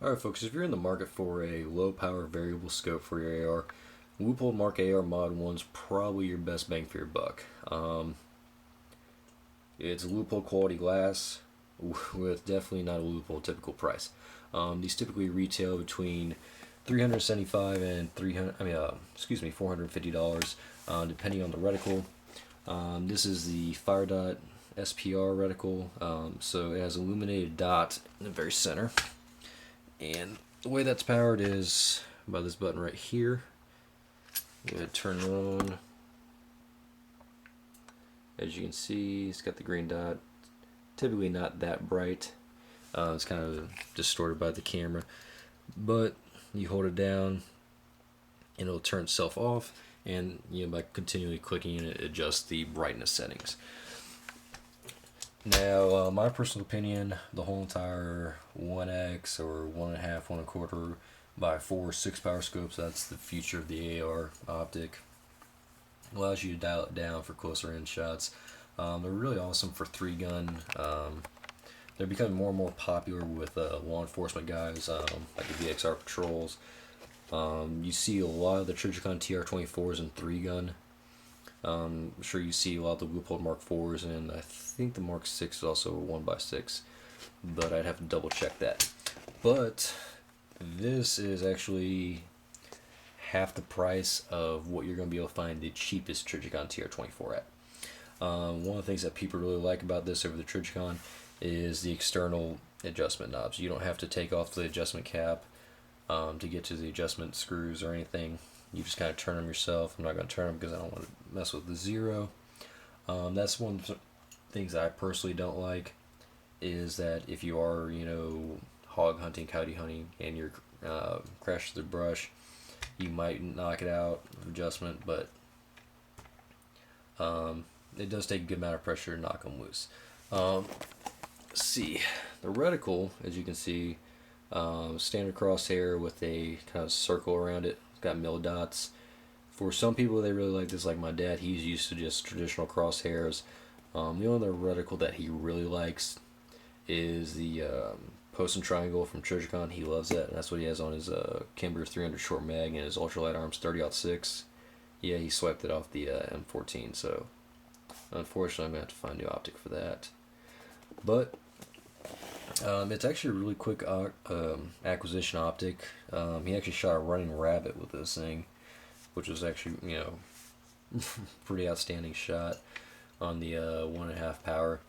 Alright folks, if you're in the market for a low power variable scope for your AR, Leupold Mark AR Mod 1 is probably your best bang for your buck. It's Leupold quality glass with definitely not a Leupold typical price. These typically retail between $375 and $450, depending on the reticle. This is the Fire Dot SPR reticle, so it has an illuminated dot in the very center. And the way that's powered is by this button right here. I'm going to turn it on. As you can see, it's got the green dot. Typically not that bright. It's kind of distorted by the camera. But you hold it down and it'll turn itself off. And by continually clicking it adjusts the brightness settings. Now, my personal opinion, the whole entire 1x or 1.5, 1.25 by 4 6 power scopes, that's the future of the AR optic. Allows you to dial it down for closer in shots. They're really awesome for 3-gun. They're becoming more and more popular with law enforcement guys, like the VXR patrols. You see a lot of the Trijicon TR-24s in 3-gun. I'm sure you see a lot of the Leupold Mark IVs, and I think the Mark VI is also a 1x6, but I'd have to double check that. But this is actually half the price of what you're going to be able to find the cheapest Trijicon TR-24 at. One of the things that people really like about this over the Trijicon is the external adjustment knobs. You don't have to take off the adjustment cap to get to the adjustment screws or anything. You just kind of turn them yourself. I'm not going to turn them because I don't want to mess with the zero. That's one of the things that I personally don't like, is that if you are, hog hunting, coyote hunting, and you're crashing the brush, you might knock it out with adjustment, but it does take a good amount of pressure to knock them loose. Let's see, the reticle, as you can see, standard crosshair with a kind of circle around it. It's got mill dots. For some people, they really like this, like my dad. He's used to just traditional crosshairs. The only other reticle that he really likes is the post and triangle from Trijicon. He loves that, and that's what he has on his Kimber 300 short mag and his ultralight arms 30-06. Yeah, he swiped it off the M14, so unfortunately I'm going to have to find a new optic for that. But it's actually a really quick acquisition optic. He actually shot a running rabbit with this thing, which was actually, pretty outstanding shot on the 1.5 power.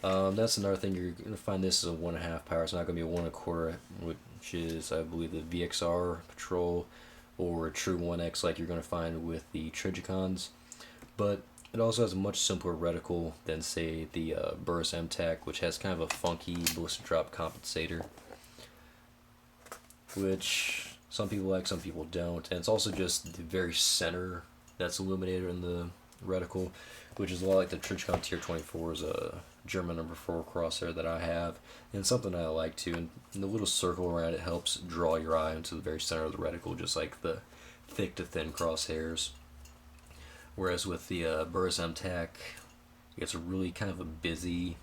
That's another thing, you're going to find this is a 1.5 power. It's not going to be a 1.25, which is, I believe, the VXR Patrol or a true 1X like you're going to find with the Trijicons. But it also has a much simpler reticle than, say, the Burris MTAC, which has kind of a funky ballistic drop compensator, which some people like, some people don't. And it's also just the very center that's illuminated in the reticle, which is a lot like the Trijicon TR-24's German number 4 crosshair that I have, and something I like too. And the little circle around it helps draw your eye into the very center of the reticle, just like the thick to thin crosshairs. Whereas with the Burris MTAC, it's a really kind of a busy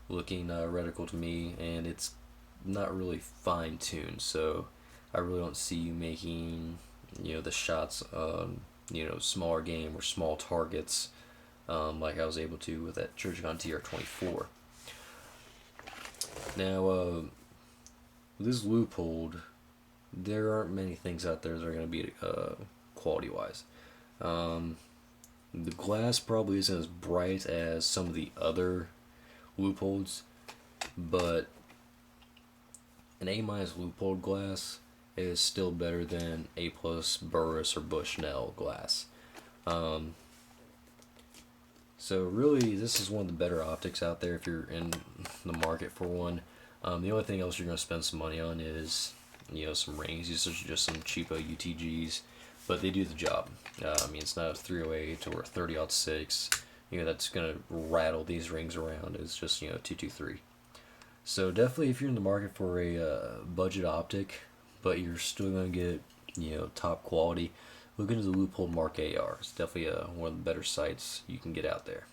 looking reticle to me, and it's not really fine tuned, so I really don't see you making the shots on smaller game or small targets like I was able to with that Trijicon TR-24. Now, this Leupold, there aren't many things out there that are going to be quality wise. The glass probably isn't as bright as some of the other Leupolds, but an A- Leupold glass is still better than A+ Burris or Bushnell glass. So really, this is one of the better optics out there if you're in the market for one. The only thing else you're going to spend some money on is some rings. These are just some cheapo UTGs, but they do the job. It's not a 308 or a 30-06. That's going to rattle these rings around. It's just 223. So definitely, if you're in the market for a budget optic, but you're still going to get top quality, look into the Leupold Mark AR. It's definitely one of the better sights you can get out there.